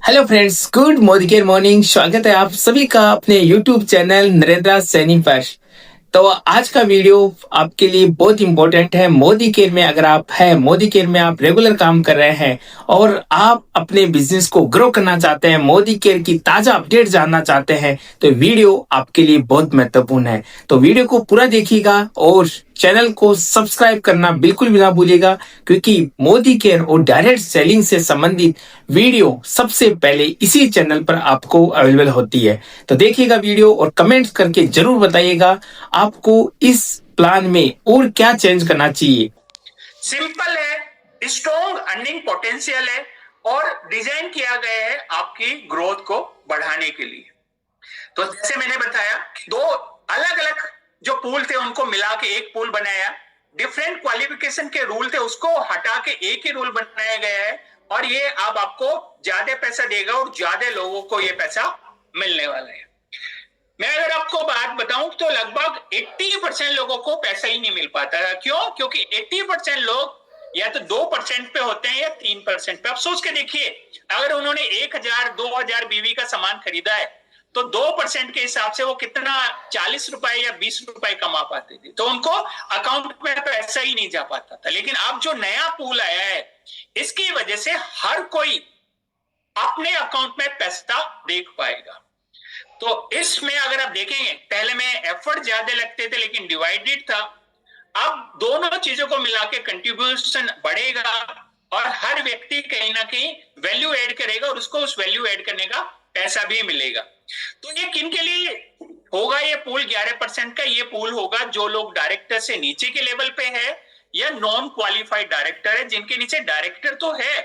Hello friends, good Modi care morning. स्वागत है आप सभी का अपने यूट्यूब चैनल नरेंद्र सैनी पर। तो आज का वीडियो आपके लिए बहुत इंपॉर्टेंट है। मोदी केयर में अगर आप हैं, मोदी केयर में आप रेगुलर काम कर रहे हैं और आप अपने बिजनेस को ग्रो करना चाहते हैं, मोदी केयर की ताजा अपडेट जानना चाहते हैं, तो वीडियो आपके लिए बहुत महत्वपूर्ण है। तो वीडियो को पूरा देखिएगा और चैनल को सब्सक्राइब करना बिल्कुल भी ना भूलिएगा, क्योंकि मोदी केयर और डायरेक्ट सेलिंग से संबंधित वीडियो सबसे पहले इसी चैनल पर आपको अवेलेबल होती है। तो देखिएगा वीडियो और कमेंट्स करके जरूर बताइएगा आपको इस प्लान में और क्या चेंज करना चाहिए। सिंपल है, स्ट्रॉन्ग अर्निंग पोटेंशियल है और डिजाइन किया गया है आपकी ग्रोथ को बढ़ाने के लिए। तो जैसे मैंने बताया, दो अलग अलग जो पूल थे उनको मिला के एक पूल बनाया। डिफरेंट क्वालिफिकेशन के रूल थे, उसको हटा के एक ही रूल बनाया गया है और ये अब आपको ज्यादा पैसा देगा और ज्यादा लोगों को ये पैसा मिलने वाला है। मैं अगर आपको बात बताऊं तो लगभग 80% लोगों को पैसा ही नहीं मिल पाता है। क्यों? क्योंकि 80% लोग या तो 2% पे होते हैं या 3% पे। अब सोच के देखिए, अगर उन्होंने 1000 2000 बीवी का सामान खरीदा है तो 2% के हिसाब से वो कितना 40 रुपए या 20 रुपए कमा पाते थे, तो उनको अकाउंट में पैसा ही नहीं जा पाता था। लेकिन अब जो नया पूल आया है, इसकी वजह से हर कोई अपने अकाउंट में पैसा देख पाएगा। तो इसमें अगर आप देखेंगे, पहले में एफर्ट ज्यादा लगते थे लेकिन डिवाइडेड था। अब दोनों चीजों को मिला के कंट्रीब्यूशन बढ़ेगा और हर व्यक्ति कहीं ना कहीं वैल्यू ऐड करेगा और उसको उस वैल्यू ऐड करने का पैसा भी मिलेगा। तो ये किन के लिए होगा? ये पूल 11% का ये पूल होगा जो लोग डायरेक्टर से नीचे के लेवल पे है या नॉन क्वालिफाइड डायरेक्टर है, जिनके नीचे डायरेक्टर तो है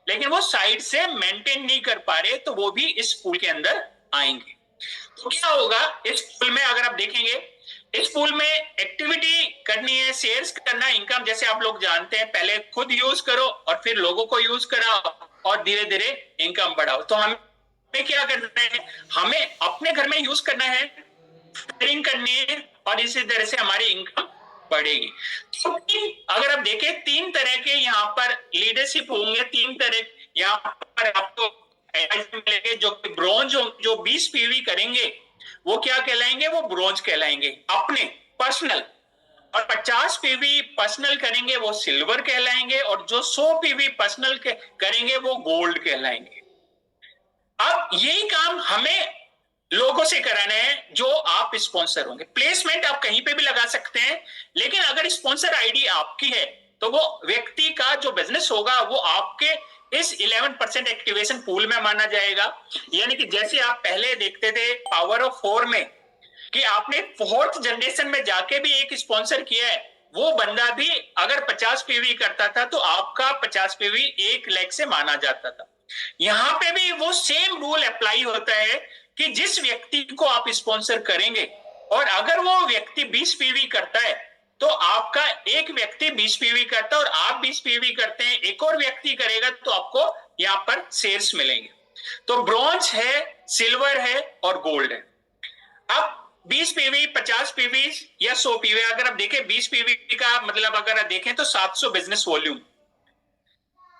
लेकिन वो साइड से मेंटेन नहीं कर पा रहे, तो वो भी इस पूल के अंदर आएंगे। तो क्या होगा इस पूल में? अगर आप देखेंगे, इस पूल में एक्टिविटी करनी है, शेयर्स करना, इनकम। जैसे आप लोग जानते हैं, पहले खुद यूज करो और फिर लोगों को यूज कराओ और धीरे धीरे इनकम बढ़ाओ। तो हमें क्या करना है? हमें अपने घर में यूज करना है, शेयरिंग करनी है और इसी तरह से हमारी इनकम बढ़ेगी। तो अगर आप देखें, 3 तरह के यहाँ पर लीडरशिप होंगे। 3 तरह यहाँ पर आपको मिलेंगे। जो ब्रॉन्ज, जो 20 पीवी करेंगे वो क्या कहलाएंगे? वो ब्रॉन्ज कहलाएंगे अपने पर्सनल। और 50 पीवी पर्सनल करेंगे वो सिल्वर कहलाएंगे और जो 100 पीवी पर्सनल करेंगे वो गोल्ड कहलाएंगे। अब यही काम हमें लोगों से कराना है जो आप स्पॉन्सर होंगे। प्लेसमेंट आप कहीं पे भी लगा सकते हैं, लेकिन अगर स्पॉन्सर आईडी आपकी है तो वो व्यक्ति का जो बिजनेस होगा वो आपके इस 11% एक्टिवेशन पूल में माना जाएगा। यानी कि जैसे आप पहले देखते थे पावर ऑफ 4 में कि आपने 4th जनरेशन में जाके भी एक स्पॉन्सर किया है, वो बंदा भी अगर 50 पीवी करता था तो आपका 50 पीवी 1 लाख से माना जाता था। यहां पे भी वो सेम रूल अप्लाई होता है कि जिस व्यक्ति को आप स्पॉन्सर करेंगे और अगर वो व्यक्ति 20 पीवी करता है तो आपका एक व्यक्ति 20 पीवी करता है और आप 20 पीवी करते हैं, एक और व्यक्ति करेगा तो आपको यहां पर शेयर्स मिलेंगे। तो ब्रॉन्ज है, सिल्वर है और गोल्ड है। अब 20 पीवी, 50 पीवी या 100 पीवी, अगर आप देखें 20 पीवी का मतलब अगर आप देखें तो 700 बिजनेस वॉल्यूम,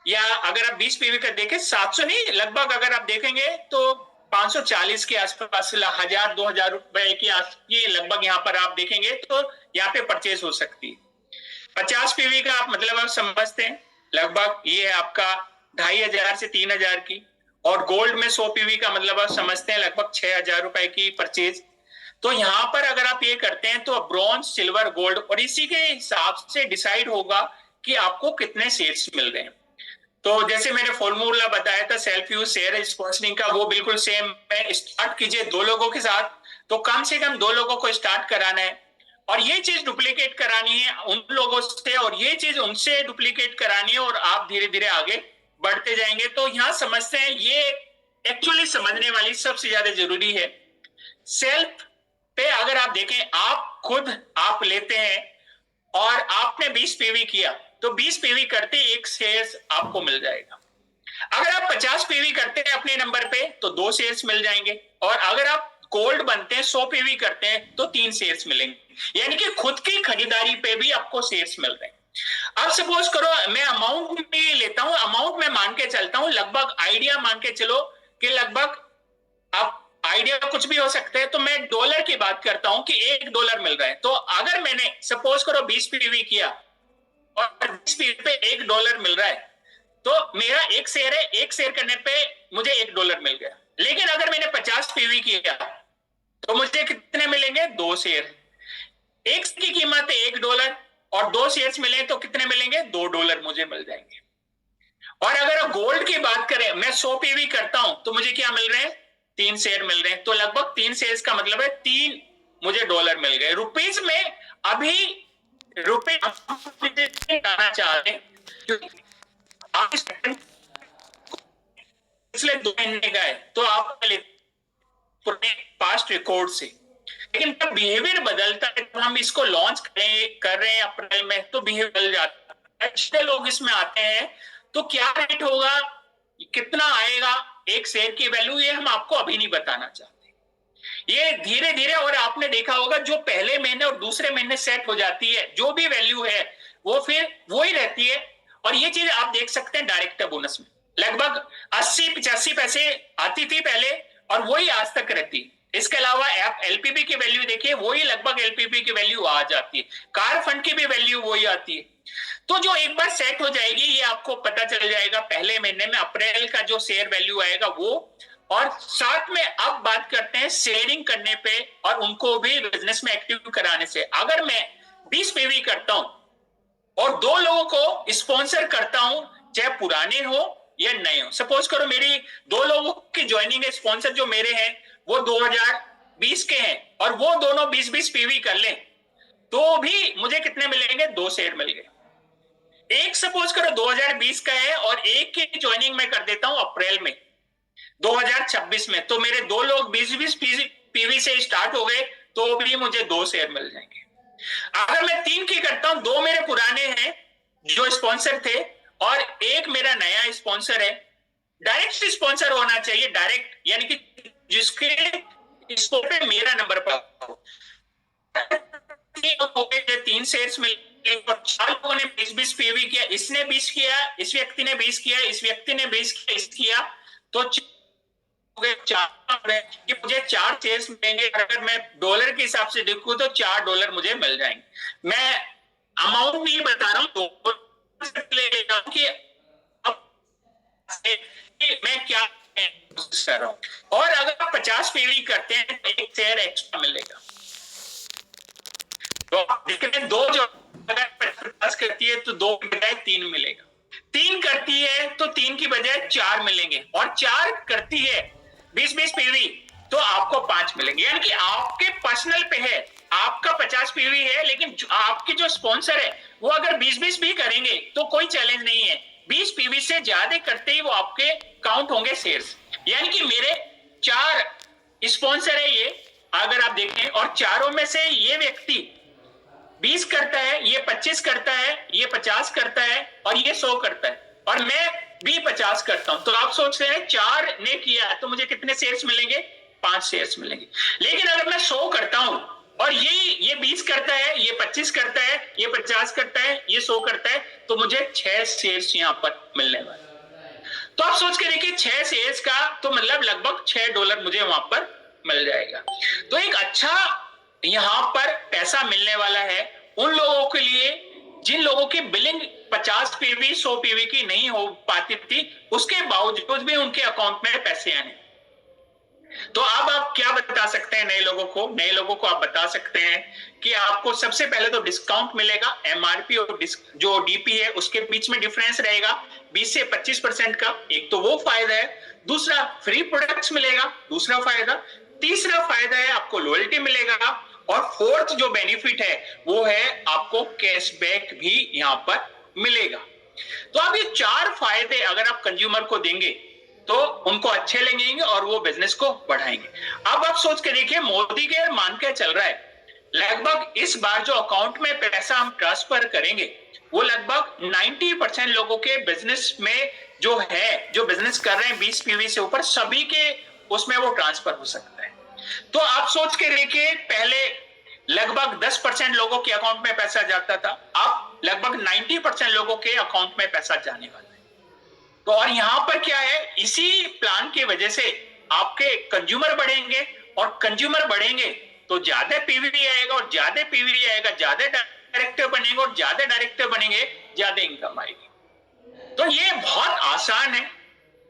या अगर आप 20 पीवी का देखें 700 नहीं, लगभग अगर आप देखेंगे तो 540 के आसपास, 1000 2000 रुपए की लगभग यहाँ पर आप देखेंगे तो यहाँ पे परचेज हो सकती है। 50 पीवी का आप मतलब आप समझते हैं, लगभग ये है आपका 2500 से 3000 की। और गोल्ड में 100 पीवी का मतलब आप समझते हैं लगभग 6000 रुपए की परचेज। तो यहां पर अगर आप ये करते हैं तो ब्रॉन्ज, सिल्वर, गोल्ड, और इसी के हिसाब से डिसाइड होगा कि आपको कितने शेयर्स मिल रहे हैं। तो जैसे मैंने फॉर्मूला बताया था सेल्फ यूज शेयर स्पॉन्सरिंग का, वो बिल्कुल सेम है। स्टार्ट कीजिए 2 लोगों के साथ, तो कम से कम 2 लोगों को स्टार्ट कराना है और ये चीज डुप्लीकेट करानी है उन लोगों से और ये चीज उनसे डुप्लीकेट करानी है और आप धीरे धीरे आगे बढ़ते जाएंगे। तो यहां समझते हैं, ये एक्चुअली समझने वाली सबसे ज्यादा जरूरी है। सेल्फ पे अगर आप देखें, आप खुद आप लेते हैं और आपने 20 पीवी किया तो 20 पीवी करते एक शेयर्स आपको मिल जाएगा। अगर आप 50 पीवी करते हैं अपने नंबर पे तो 2 शेयर्स मिल जाएंगे और अगर आप गोल्ड बनते हैं 100 पीवी करते हैं तो 3 शेयर्स मिलेंगे। यानी कि खुद की खरीदारी पे भी आपको शेयर्स मिल रहे हैं। अब सपोज करो मैं अमाउंट में लेता हूं, अमाउंट में मान के चलता हूं, लगभग आइडिया मान के चलो कि लगभग, आप आइडिया कुछ भी हो सकता है, तो मैं डॉलर की बात करता हूं कि $1 मिल रहा है। तो अगर मैंने सपोज करो 20 पीवी किया और 20 पीवी पे $1 मिल रहा है, तो मेरा एक शेयर है, एक शेयर करने पे मुझे $1 मिल गया। लेकिन अगर मैंने 50 पीवी किया तो मुझे कितने मिलेंगे? 2 शेयर। एक की कीमत है $1 और 2 शेयर्स मिले तो कितने मिलेंगे? $2 मुझे मिल जाएंगे। और अगर गोल्ड की बात करें, मैं 100 पीवी करता हूं तो मुझे क्या मिल रहे हैं? 3 शेयर मिल रहे हैं। तो लगभग 3 शेयर का मतलब है 3 मुझे डॉलर मिल गए। रुपीज में अभी रुपए आना चाह रहे हैं, क्योंकि आप पिछले 2 महीने का है तो आप पुराने पास्ट रिकॉर्ड से, लेकिन जब बिहेवियर बदलता है, तो हम इसको लॉन्च कर रहे हैं अप्रैल में, तो बिहेवियर बदल जाता है। अच्छे लोग इसमें आते हैं तो क्या रेट होगा, कितना आएगा एक शेयर की वैल्यू, ये हम आपको अभी नहीं बताना चाहते। ये धीरे धीरे, और आपने देखा होगा जो पहले महीने और दूसरे महीने सेट हो जाती है, जो भी वैल्यू है वो फिर वो ही रहती है। और ये चीज आप देख सकते हैं डायरेक्टर बोनस में, लगभग 80-85 पैसे आती थी पहले और वही आज तक रहती है। इसके अलावा आप एलपीपी की वैल्यू देखिए, वही लगभग एलपीपी की वैल्यू आ जाती है। कार फंड की भी वैल्यू वही आती है। तो जो एक बार सेट हो जाएगी, ये आपको पता चल जाएगा पहले महीने में, अप्रैल का जो शेयर वैल्यू आएगा वो। और साथ में अब बात करते हैं शेयरिंग करने पे और उनको भी बिजनेस में एक्टिव कराने से। अगर मैं 20 पीवी करता हूं और 2 लोगों को स्पॉन्सर करता हूं, चाहे पुराने हो या नए हो, सपोज करो मेरी 2 लोगों की ज्वाइनिंग है, स्पॉन्सर जो मेरे हैं वो 2020 के हैं, और वो दोनों 20-20 पीवी कर लें तो भी मुझे कितने मिलेंगे? 2 शेयर मिल गए। एक सपोज करो 2020 का है और एक की ज्वाइनिंग मैं कर देता हूं अप्रैल में 2026 में, तो मेरे 2 लोग 20-20 पीवी से स्टार्ट हो गए तो भी मुझे 2 शेयर मिल जाएंगे। अगर मैं 3 की करता हूं, 2 मेरे पुराने हैं जो स्पॉन्सर थे और एक मेरा नया स्पॉन्सर है। डायरेक्ट स्पॉन्सर होना चाहिए, डायरेक्ट, यानी कि जिसके स्कोर पे मेरा नंबर पर 3 शेयर्स मिले और 4 लोगों ने 20-20 पीवी किया, इसने 20 किया, इस व्यक्ति ने 20 किया, इस व्यक्ति ने 20 किया, इस किया, तो 4 कि मुझे 4 शेयर्स मिलेंगे। अगर मैं डॉलर के हिसाब से देखूं तो $4 मुझे मिल जाएंगे। मैं अमाउंट नहीं बता रहा हूं, कि मैं क्या कर रहा हूं। और अगर आप 50 पीवी करते हैं तो 1 शेयर एक्स्ट्रा मिलेगा। तो देखते 2 जो अगर 50 करती है तो 2 की बजाय 3 मिलेगा, 3 करती है तो 3 की बजाय 4 मिलेंगे, और 4 करती है 20-20 पीवी तो आपको 5 मिलेंगे। यानी कि आपके पर्सनल पे है, आपका 50 पीवी है, लेकिन आपके जो स्पॉन्सर है वो अगर 20-20 भी करेंगे तो कोई चैलेंज नहीं है। 20 पीवी से ज्यादा करते ही वो आपके काउंट होंगे शेयर्स। यानी कि मेरे 4 स्पॉन्सर है ये, अगर आप देखें, और चारों में से ये व्यक्ति 20 करता है, ये 25 करता है, ये 50 करता है और ये 100 करता है, और मैं भी 50 करता हूं। तो आप सोचते हैं 4 ने किया तो मुझे कितने शेयर्स मिलेंगे? 5 शेयर्स मिलेंगे। लेकिन अगर मैं 100 करता हूं और ये 20 करता है, ये 25 करता है, ये 50 करता है, ये 100 करता है, तो मुझे 6 शेयर्स यहां पर मिलने वाले। तो आप सोच के देखिए 6 शेयर्स का तो मतलब लगभग $6 मुझे वहां पर मिल जाएगा। तो एक अच्छा यहां पर पैसा मिलने वाला है उन लोगों के लिए जिन लोगों की बिलिंग 50 पीवी 100 पीवी की नहीं हो पाती थी, उसके बावजूद भी उनके अकाउंट में पैसे आने। तो अब आप क्या बता सकते हैं नए लोगों को? नए लोगों को आप बता सकते हैं कि आपको सबसे पहले तो डिस्काउंट मिलेगा, एमआरपी और जो डीपी है उसके बीच में डिफरेंस रहेगा 20 से 25% का, एक तो वो फायदा है। दूसरा, फ्री प्रोडक्ट्स मिलेगा, दूसरा फायदा। तीसरा फायदा है आपको लॉयल्टी मिलेगा, और फोर्थ जो बेनिफिट है वो है आपको कैशबैक भी यहां पर मिलेगा। तो अब ये 4 फायदे अगर आप कंज्यूमर को देंगे तो उनको अच्छे लगेंगे और वो बिजनेस को बढ़ाएंगे। अब आप सोच के देखिए, मोदी केयर मान के चल रहा है लगभग इस बार जो अकाउंट में पैसा हम ट्रांसफर करेंगे वो लगभग 90% लोगों के बिजनेस में जो बिजनेस कर रहे हैं 20 पीवी से ऊपर, सभी के उसमें वो ट्रांसफर हो सकता है। तो आप सोच के देखिए, पहले लगभग 10% लोगों के अकाउंट में पैसा जाता था, अब लगभग 90% लोगों के अकाउंट में पैसा जाने वाला है। तो और यहां पर क्या है, इसी प्लान की वजह से आपके कंज्यूमर बढ़ेंगे, और कंज्यूमर बढ़ेंगे तो ज्यादा पीवी आएगा, और ज्यादा पीवी आएगा ज्यादा डायरेक्टर बनेंगे, और ज्यादा डायरेक्टर बनेंगे ज्यादा इनकम आएगी। तो ये बहुत आसान है,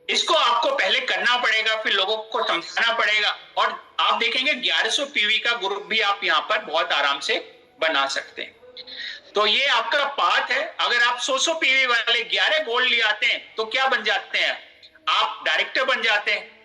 इसको आपको पहले करना पड़ेगा, फिर लोगों को समझाना पड़ेगा, और आप देखेंगे 1100 पीवी का ग्रुप भी आप यहां पर बहुत आराम से बना सकते हैं। तो ये आपका पाथ है। अगर आप 100 पीवी वाले 11 गोल्ड ले आते हैं तो क्या बन जाते हैं, आप डायरेक्टर बन जाते हैं।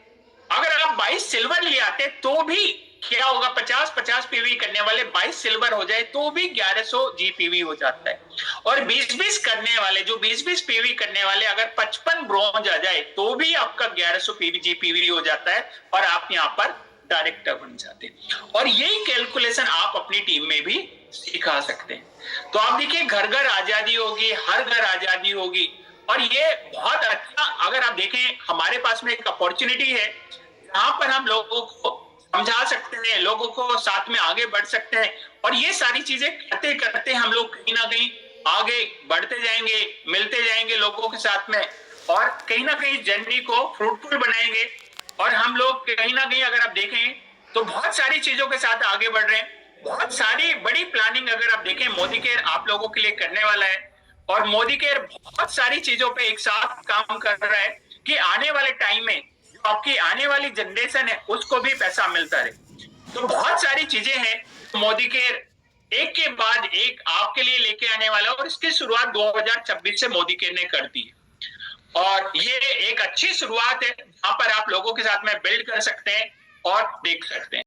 अगर आप 22 सिल्वर ले आते तो भी क्या होगा, 50-50 पीवी करने वाले 22 सिल्वर हो जाए तो भी 1100 जीपीवी हो जाता है। और 20-20 करने वाले, जो 20-20 पीवी करने वाले अगर 55 ब्रॉन्ज आ जाए तो भी आपका 1100 पीवी जीपीवी हो जाता है, और आप यहां पर डायरेक्टर बन जाते हैं। और यही कैलकुलेशन आप अपनी टीम में भी सिखा सकते हैं। तो आप देखिए, घर घर आजादी होगी, हर घर आजादी होगी, और ये बहुत अच्छा, अगर आप देखें हमारे पास में एक अपॉर्चुनिटी है जहां पर हम लोगों को समझा सकते हैं, लोगों को साथ में आगे बढ़ सकते हैं, और ये सारी चीजें करते करते हम लोग कहीं ना कहीं आगे बढ़ते जाएंगे, मिलते जाएंगे लोगों के साथ में, और कहीं ना कहीं जर्नी को फ्रूटफुल बनाएंगे। और हम लोग कहीं ना कहीं अगर आप देखें तो बहुत सारी चीजों के साथ आगे बढ़ रहे हैं। बहुत सारी बड़ी प्लानिंग अगर आप देखें मोदी केयर आप लोगों के लिए करने वाला है, और मोदी केयर बहुत सारी चीजों पे एक साथ काम कर रहा है कि आने वाले टाइम में जो आपकी आने वाली जनरेशन है उसको भी पैसा मिलता रहे। तो बहुत सारी चीजें हैं मोदी केयर एक के बाद एक आपके लिए लेके आने वाला है, और इसकी शुरुआत 2026 से मोदी केयर ने कर दी है। और ये एक अच्छी शुरुआत है जहां पर आप लोगों के साथ में बिल्ड कर सकते हैं और देख सकते हैं।